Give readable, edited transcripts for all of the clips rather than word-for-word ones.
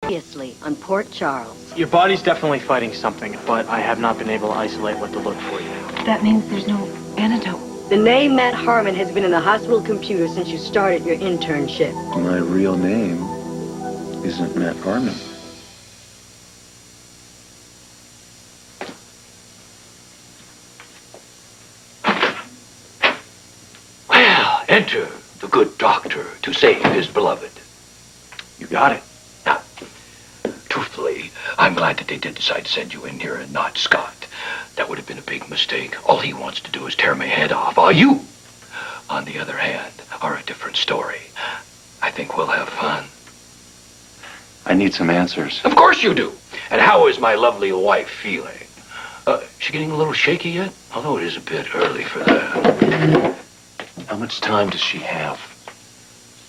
Previously on Port Charles. Your body's definitely fighting something, but I have not been able to isolate what to look for yet. That means there's no antidote. The name Matt Harmon has been in the hospital computer since you started your internship. My real name isn't Matt Harmon. Well, enter the good doctor to save his beloved. You got it. Now, truthfully, I'm glad that they did decide to send you in here and not Scott. That would have been a big mistake. All he wants to do is tear my head off. While you, on the other hand, are a different story. I think we'll have fun. I need some answers. Of course you do. And how is my lovely wife feeling? She getting a little shaky yet? Although it is a bit early for that. How much time does she have?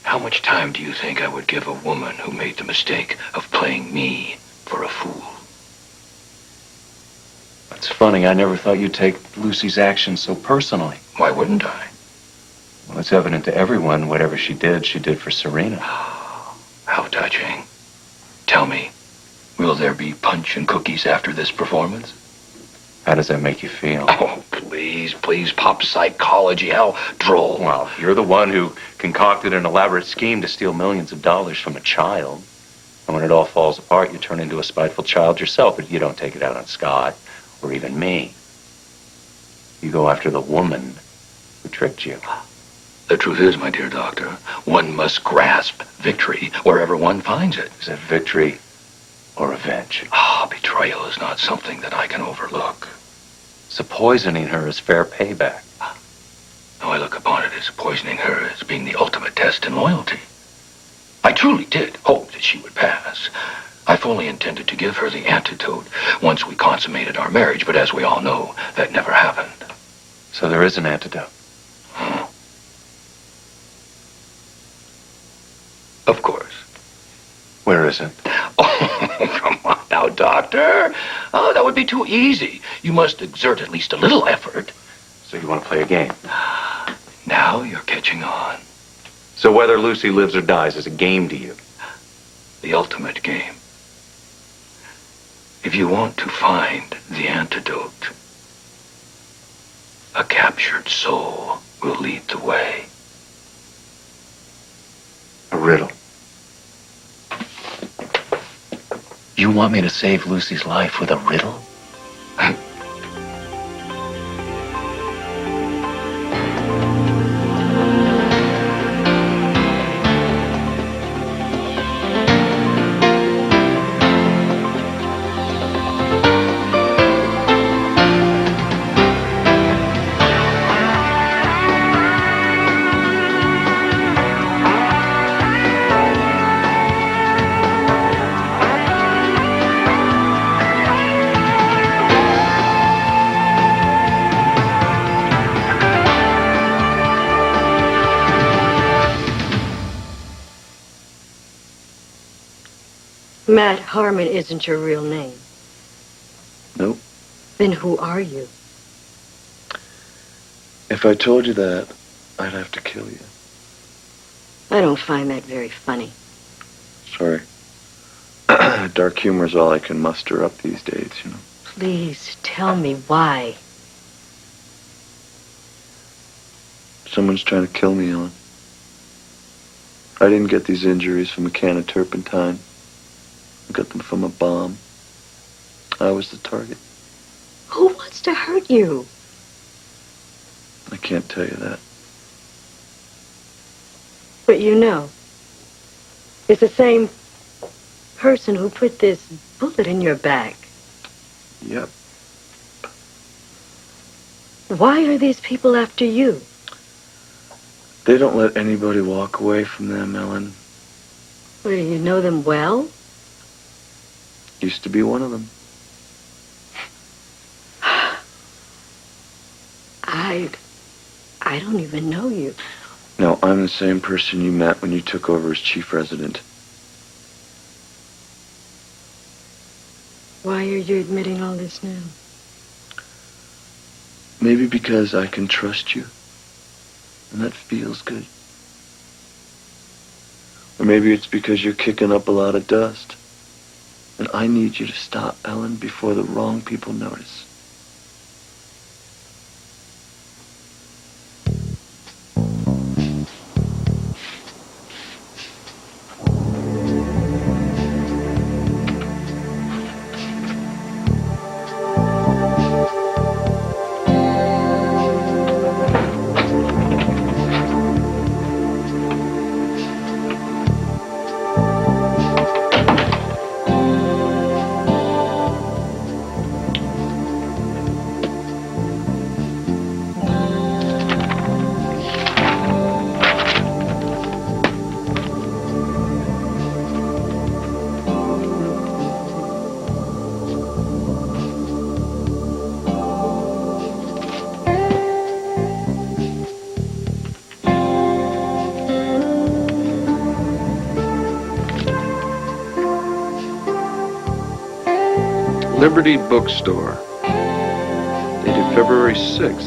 How much time do you think I would give a woman who made the mistake of playing me for a fool? It's funny, I never thought you'd take Lucy's actions so personally. Why wouldn't I? Well, it's evident to everyone whatever she did for Serena. How touching. Tell me, will there be punch and cookies after this performance? How does that make you feel? Oh, please, pop psychology, how droll. Well, you're the one who concocted an elaborate scheme to steal millions of dollars from a child. And when it all falls apart, you turn into a spiteful child yourself, but you don't take it out on Scott, or even me. You go after the woman who tricked you. The truth is, my dear doctor, one must grasp victory wherever one finds it. Is that victory or revenge? Betrayal is not something that I can overlook. So poisoning her is fair payback. Now I look upon it as poisoning her as being the ultimate test in loyalty. I truly did hope that she would pass. I fully intended to give her the antidote once we consummated our marriage, but as we all know, that never happened. So there is an antidote. Of course. Where is it? Oh, come on now, Doctor. Oh, that would be too easy. You must exert at least a little effort. So you want to play a game? Now you're catching on. So whether Lucy lives or dies is a game to you? The ultimate game. If you want to find the antidote, a captured soul will lead the way. A riddle. You want me to save Lucy's life with a riddle? Matt Harmon isn't your real name. Nope. Then who are you? If I told you that, I'd have to kill you. I don't find that very funny. Sorry. Dark humor is all I can muster up these days, you know. Please tell me why. Someone's trying to kill me, Ellen. I didn't get these injuries from a can of turpentine. I got them from a bomb. I was the target. Who wants to hurt you? I can't tell you that. But you know, it's the same person who put this bullet in your back. Yep. Why are these people after you? They don't let anybody walk away from them, Ellen. Well, do you know them well? Used to be one of them. I don't even know you. No, I'm the same person you met when you took over as chief resident. Why are you admitting all this now? Maybe because I can trust you. And that feels good. Or maybe it's because you're kicking up a lot of dust. And I need you to stop Ellen before the wrong people notice. Liberty Bookstore, dated February 6th.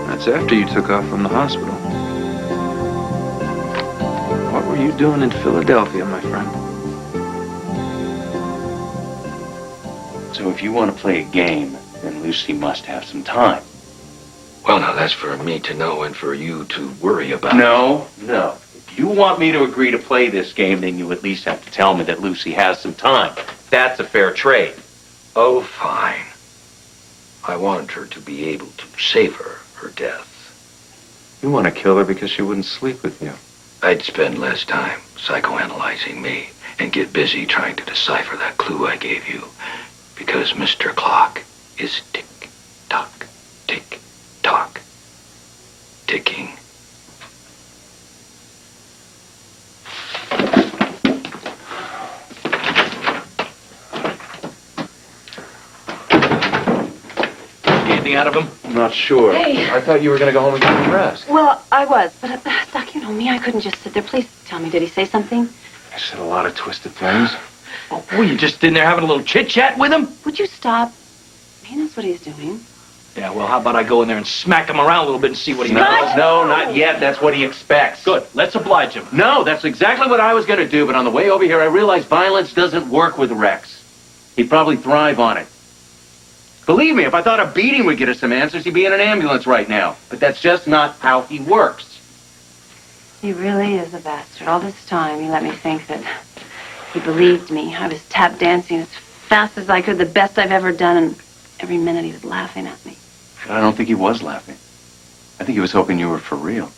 That's after you took off from the hospital. What were you doing in Philadelphia, my friend? So if you want to play a game, then Lucy must have some time. Well, now, that's for me to know and for you to worry about. No. If you want me to agree to play this game, then you at least have to tell me that Lucy has some time. That's a fair trade. Oh, fine. I wanted her to be able to savor her death. You want to kill her because she wouldn't sleep with you. I'd spend less time psychoanalyzing me and get busy trying to decipher that clue I gave you. Because Mr. Clock is tick-tock, tick-tock, ticking. Anything out of him? I'm not sure. Hey. I thought you were going to go home and get some rest. Well, I was, but Doc, you know me. I couldn't just sit there. Please tell me, did he say something? I said a lot of twisted things. Oh, were you just in there having a little chit-chat with him? Would you stop? He knows what he's doing. Yeah, well, how about I go in there and smack him around a little bit and see what he knows? No, not yet. That's what he expects. Good. Let's oblige him. No, that's exactly what I was going to do, but on the way over here, I realized violence doesn't work with Rex. He'd probably thrive on it. Believe me, if I thought a beating would get us some answers, he'd be in an ambulance right now. But that's just not how he works. He really is a bastard. All this time, he let me think that he believed me. I was tap dancing as fast as I could, the best I've ever done, and every minute he was laughing at me. But I don't think he was laughing. I think he was hoping you were for real.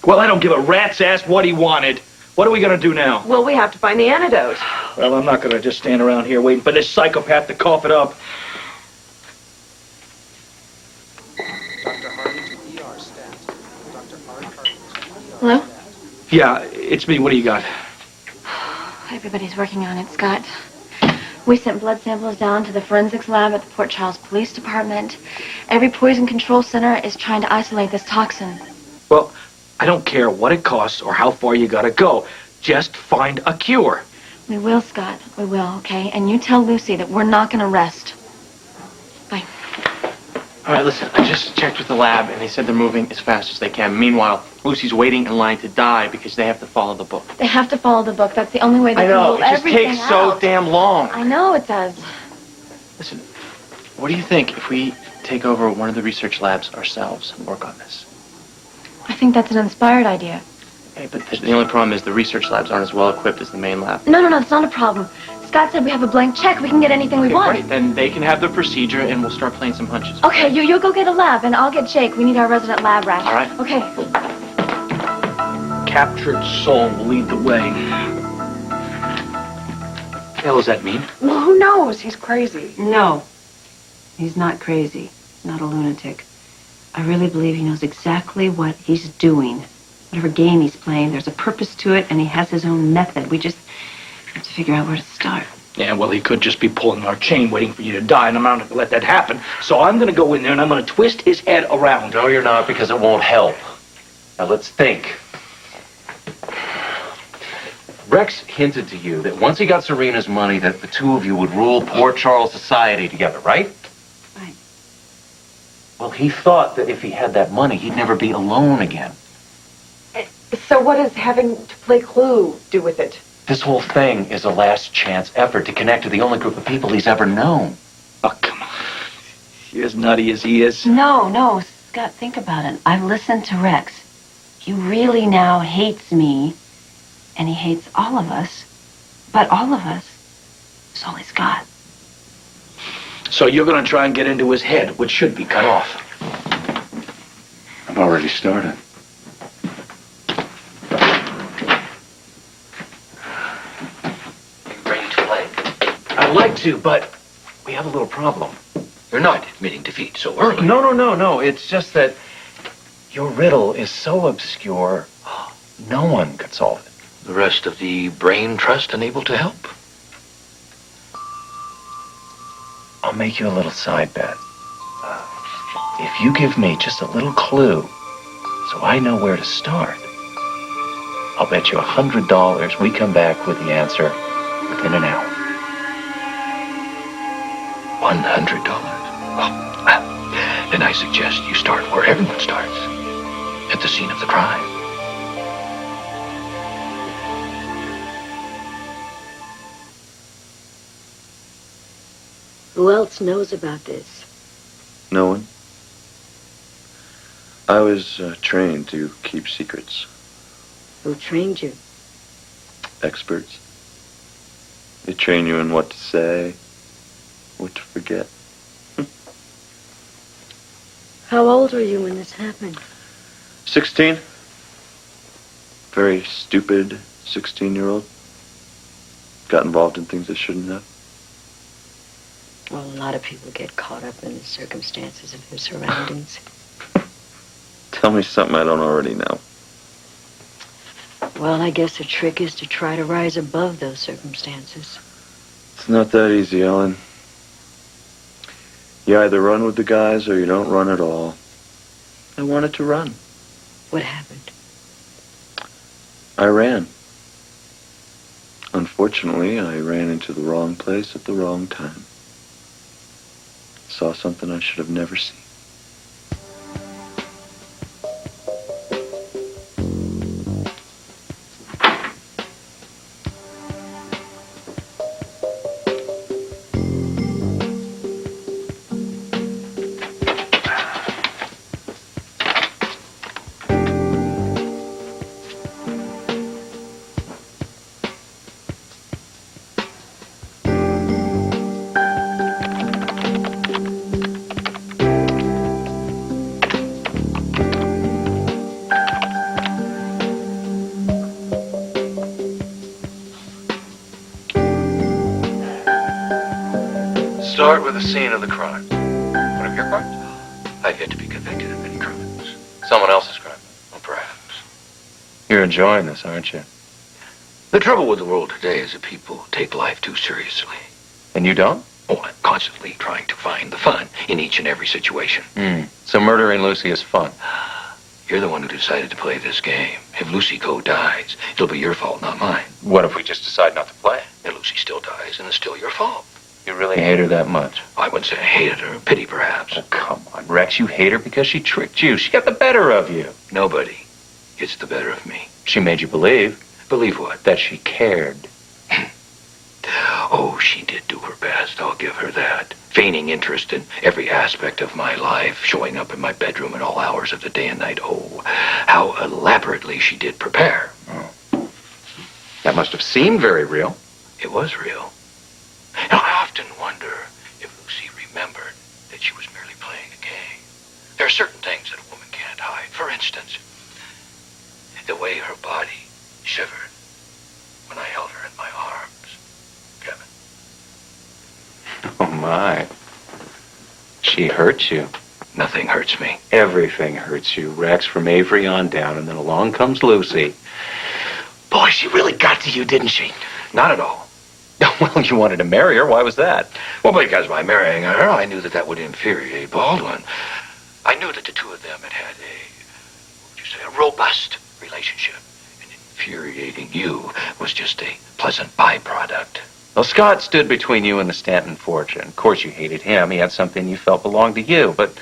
Well, I don't give a rat's ass what he wanted. What are we going to do now? Well, we have to find the antidote. Well, I'm not going to just stand around here waiting for this psychopath to cough it up. Hello? Yeah, it's me. What do you got? Everybody's working on it, Scott. We sent blood samples down to the forensics lab at the Port Charles Police Department. Every poison control center is trying to isolate this toxin. Well, I don't care what it costs or how far you got to go. Just find a cure. We will, Scott. We will, okay? And you tell Lucy that we're not going to rest. Bye. All right, listen, I just checked with the lab, and they said they're moving as fast as they can. Meanwhile, Lucy's waiting in line to die because they have to follow the book. They have to follow the book. That's the only way they can rule it just everything takes so out. damn long. I know it does. Listen, what do you think if we take over one of the research labs ourselves and work on this? I think that's an inspired idea. Okay, but the only problem is the research labs aren't as well equipped as the main lab. No, it's not a problem. Scott said we have a blank check. We can get anything we want. Great, then they can have the procedure, and we'll start playing some hunches. Okay, you go get a lab, and I'll get Jake. We need our resident lab rat. All right. Okay. Captured soul will lead the way. What the hell does that mean? Well, who knows? He's crazy. No. He's not crazy. Not a lunatic. I really believe he knows exactly what he's doing. Whatever game he's playing, there's a purpose to it, and he has his own method. We just have to figure out where to start. Yeah, well, he could just be pulling our chain, waiting for you to die, and I'm not going to let that happen. So I'm going to go in there, and I'm going to twist his head around. No, you're not, because it won't help. Now, let's think. Rex hinted to you that once he got Serena's money, that the two of you would rule Port Charles society together, right? Right. Well, he thought that if he had that money, he'd never be alone again. So what does having to play Clue do with it? This whole thing is a last chance effort to connect to the only group of people he's ever known. Oh, come on. You're as nutty as he is. No, Scott, think about it. I've listened to Rex. He really now hates me, and he hates all of us. But all of us is all he's got. So you're going to try and get into his head, which should be cut off. I've already started. You ready to play? I'd like to, but we have a little problem. You're not admitting defeat so early. No. It's just that your riddle is so obscure, no one could solve it. The rest of the brain trust unable to help? I'll make you a little side bet. If you give me just a little clue, so I know where to start, I'll bet you $100 we come back with the answer within an hour. $100? Then I suggest you start where everyone starts, at the scene of the crime. Who else knows about this? No one. I was trained to keep secrets. Who trained you? Experts. They train you in what to say, what to forget. How old were you when this happened? 16. Very stupid 16-year-old. Got involved in things I shouldn't have. Well, a lot of people get caught up in the circumstances of their surroundings. Tell me something I don't already know. Well, I guess the trick is to try to rise above those circumstances. It's not that easy, Ellen. You either run with the guys or you don't run at all. I wanted to run. What happened? I ran. Unfortunately, I ran into the wrong place at the wrong time. Saw something I should have never seen. Start with the scene of the crime. One of your crimes? I've yet to be convicted of any crimes. Someone else's crime. Well, perhaps. You're enjoying this, aren't you? The trouble with the world today is that people take life too seriously. And you don't? Oh, I'm constantly trying to find the fun in each and every situation. So murdering Lucy is fun. You're the one who decided to play this game. If Lucy Coe dies, it'll be your fault, not mine. What if we just decide not to play? And Lucy still dies, and it's still your fault. You really hate her that much? I wouldn't say I hated her. Pity, perhaps. Oh, come on, Rex. You hate her because she tricked you. She got the better of you. Nobody gets the better of me. She made you believe. Believe what? That she cared. Oh, she did do her best. I'll give her that. Feigning interest in every aspect of my life, showing up in my bedroom at all hours of the day and night. Oh, how elaborately she did prepare. Oh. That must have seemed very real. It was real. And I often wonder if Lucy remembered that she was merely playing a game. There are certain things that a woman can't hide. For instance, the way her body shivered when I held her in my arms. Kevin. Oh, my. She hurt you. Nothing hurts me. Everything hurts you, Rex, from Avery on down, and then along comes Lucy. Boy, she really got to you, didn't she? Not at all. Well, you wanted to marry her. Why was that? Well, because by marrying her, I knew that would infuriate Baldwin. I knew that the two of them had a robust relationship. And infuriating you was just a pleasant byproduct. Well, Scott stood between you and the Stanton fortune. Of course, you hated him. He had something you felt belonged to you. But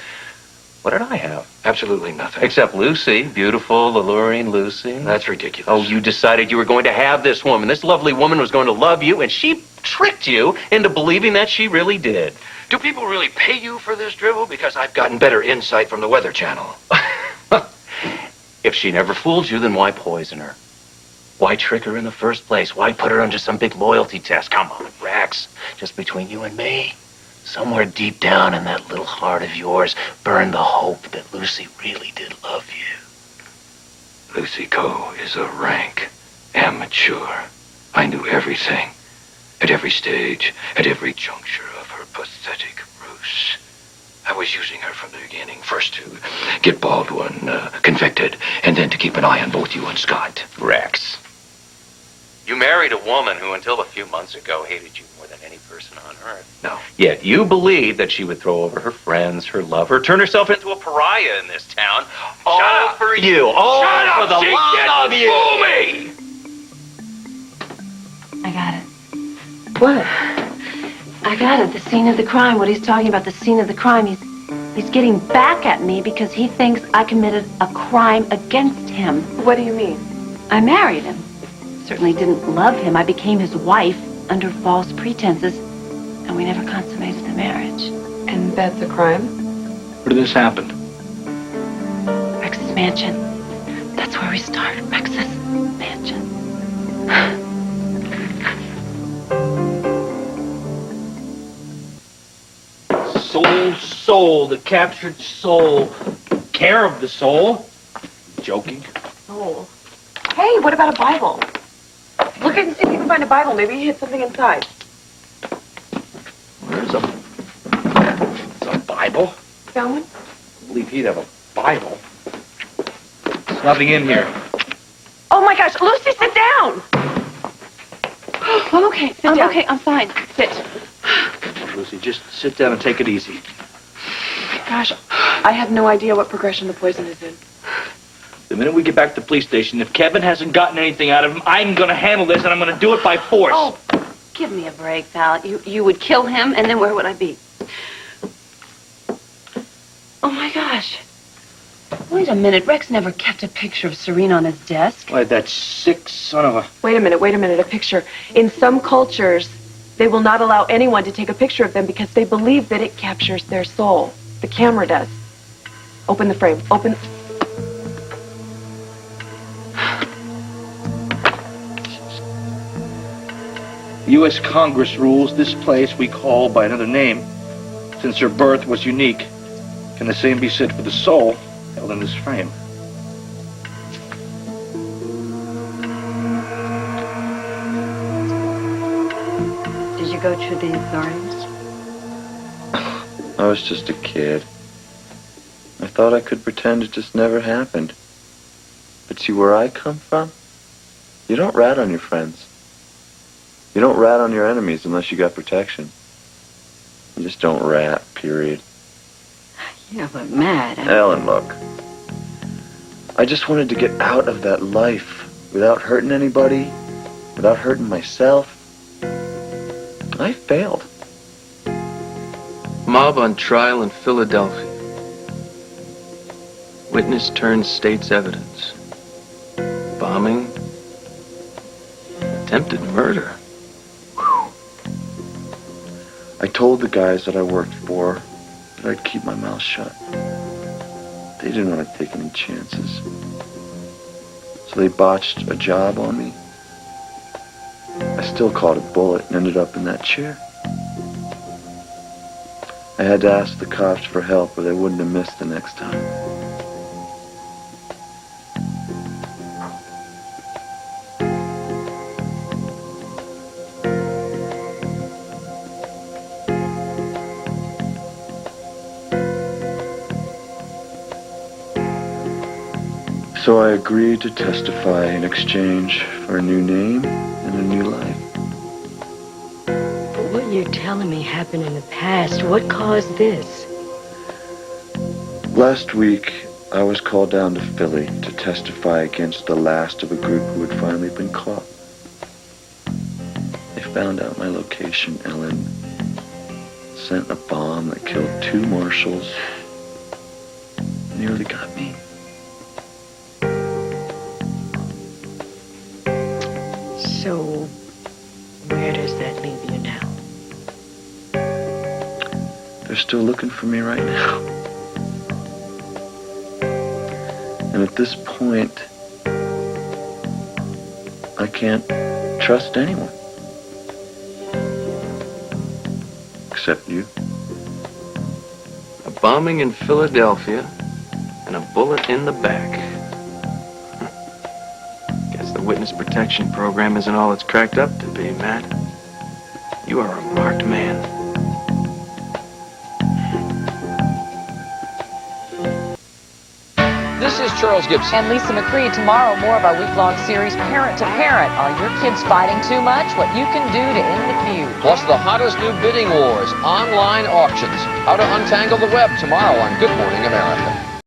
What did I have? Absolutely nothing. Except Lucy, beautiful, alluring Lucy. That's ridiculous. Oh, you decided you were going to have this woman. This lovely woman was going to love you, and she tricked you into believing that she really did. Do people really pay you for this drivel? Because I've gotten better insight from the Weather Channel. If she never fooled you, then why poison her? Why trick her in the first place? Why put her under some big loyalty test? Come on, Rex. Just between you and me. Somewhere deep down in that little heart of yours burned the hope that Lucy really did love you. Lucy Coe is a rank amateur. I knew everything. At every stage, at every juncture of her pathetic ruse. I was using her from the beginning. First to get Baldwin convicted, and then to keep an eye on both you and Scott. Rex. You married a woman who, until a few months ago, hated you more than any person on earth. No. Yet you believed that she would throw over her friends, her lover, turn herself into a pariah in this town. All for you. All for the love of you. Fool me! I got it. What? I got it. The scene of the crime. What he's talking about, the scene of the crime. He's getting back at me because he thinks I committed a crime against him. What do you mean? I married him. Certainly didn't love him. I became his wife under false pretenses, and we never consummated the marriage. And that's a crime? Where did this happen? Rex's mansion. That's where we started. Rex's mansion. Soul, the captured soul. Care of the soul? Joking? Oh. Hey, what about a Bible? Look and see if you can find a Bible. Maybe you hid something inside. There's a Bible? Found one? I believe he'd have a Bible. There's nothing in here. Oh my gosh, Lucy, sit down! I'm okay. Sit down. Okay, I'm fine. Sit. Lucy, just sit down and take it easy. Gosh, I have no idea what progression the poison is in. The minute we get back to the police station, if Kevin hasn't gotten anything out of him, I'm going to handle this, and I'm going to do it by force. Oh, give me a break, Val. You would kill him, and then where would I be? Oh, my gosh. Wait a minute. Rex never kept a picture of Serena on his desk. Why, that sick son of a... Wait a minute, a picture. In some cultures, they will not allow anyone to take a picture of them because they believe that it captures their soul. The camera does. Open the frame. Open... U.S. Congress rules this place we call by another name. Since her birth was unique, can the same be said for the soul held in this frame? Did you go to the authorities? I was just a kid. I thought I could pretend it just never happened. But see, where I come from, you don't rat on your friends. You don't rat on your enemies unless you got protection. You just don't rat, period. Yeah, but Matt... Ellen, look. I just wanted to get out of that life without hurting anybody, without hurting myself. I failed. Mob on trial in Philadelphia. Witness turns state's evidence. Bombing. Attempted murder. I told the guys that I worked for that I'd keep my mouth shut. They didn't want to take any chances. So they botched a job on me. I still caught a bullet and ended up in that chair. I had to ask the cops for help or they wouldn't have missed the next time. So I agreed to testify in exchange for a new name and a new life. But what you're telling me happened in the past. What caused this? Last week, I was called down to Philly to testify against the last of a group who had finally been caught. They found out my location, Ellen. Sent a bomb that killed 2 marshals, nearly got me. So, where does that leave you now? They're still looking for me right now. And at this point, I can't trust anyone. Except you. A bombing in Philadelphia and a bullet in the back. Guess the witness protection program isn't all it's cracked up to be, Matt. You are a marked man. This is Charles Gibson. And Lisa McCree. Tomorrow, more of our week-long series, Parent to Parent. Are your kids fighting too much? What you can do to end the feud. Plus the hottest new bidding wars, online auctions. How to untangle the web tomorrow on Good Morning America.